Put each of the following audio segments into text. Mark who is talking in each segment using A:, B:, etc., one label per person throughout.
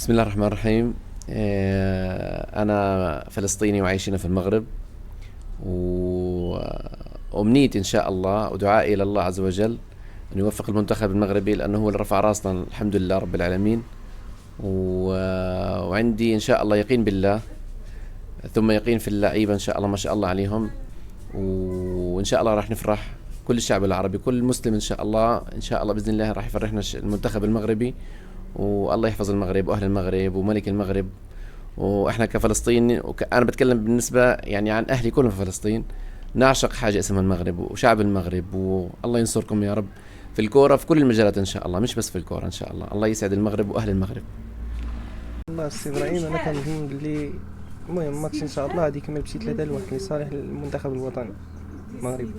A: بسم الله الرحمن الرحيم. أنا فلسطيني وعايشين في المغرب، وأمنيتي إن شاء الله ودعائي إلى الله عز وجل أن يوفق المنتخب المغربي، لأنه هو اللي رفع راسنا الحمد لله رب العالمين. وعندي إن شاء الله يقين بالله، ثم يقين في اللعيبة إن شاء الله ما شاء الله عليهم. وإن شاء الله راح نفرح كل الشعب العربي، كل مسلم إن شاء الله، إن شاء الله بإذن الله راح يفرحنا المنتخب المغربي. والله يحفظ المغرب وأهل المغرب وملك المغرب. وإحنا كفلسطين أنا بتكلم بالنسبة يعني عن أهلي كلهم في فلسطين، نعشق حاجة اسمها المغرب وشعب المغرب، والله ينصركم يا رب في الكورة في كل المجالات إن شاء الله، مش بس في الكورة. إن شاء الله الله يسعد المغرب وأهل المغرب.
B: والله السي ابراهيم، انا كنظن بلي المهم ماتش ان شاء الله غادي يكمل بشي 3-1 لصالح المنتخب الوطني المغربي.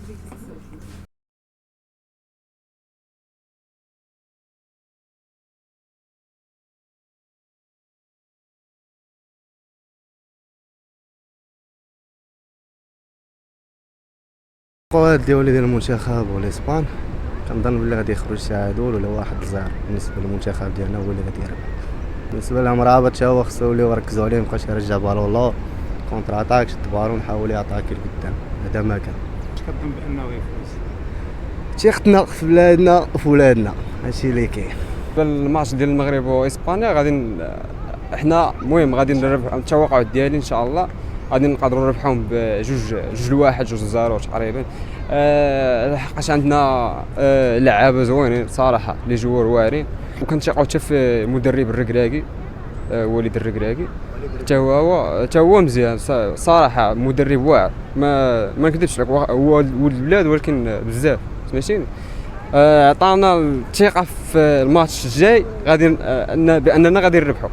C: القواعد ديال المنتخب والاسبان كنظن بلي غادي يخرج شي تعادل ولا 1-0 بالنسبه للمنتخب ديالنا، هو اللي غادي يربح. بالنسبه لهم رابط تا هو خصو يوليو يركزوا عليه، مابقاش يرجع بالون لا كونتر اتاك، شد بالون حاول يعطاكي لقدام. هذا ما كان
D: كتظن بانه غيفوز؟
C: تيختنا في بلادنا وفي ولادنا، هادشي اللي كاين.
D: الماتش ديال المغرب واسبانيا غادي حنا المهم غادي نربح. التوقعات ديالي ان شاء الله غادي نقدروا نربحوهم بجوج 2-0 تقريبا. لحقاش عندنا لعابه زوينين صراحه، لي جوار واعرين، وكنثقوا حتى في المدرب الركراكي، وليد الركراكي. حتى هو مزيان صراحه، مدرب واعر، ما نكذبش لك، هو ولد البلاد ولكن بزاف سمعتيني. عطانا الثقه في الماتش الجاي غادي باننا غادي نربحوا.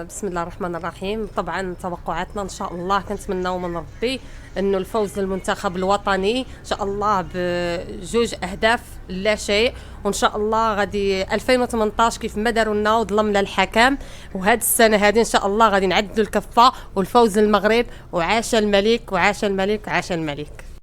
E: بسم الله الرحمن الرحيم. طبعا توقعاتنا ان شاء الله كنتمناو من ربي انه الفوز للمنتخب الوطني ان شاء الله بجوج اهداف لا شيء، وان شاء الله غادي 2018 كيف ما داروا لنا وظلمنا الحكم، وهاد السنه هذه ان شاء الله غادي نعدلوا الكفه والفوز للمغرب. وعاش الملك وعاش الملك وعاش الملك.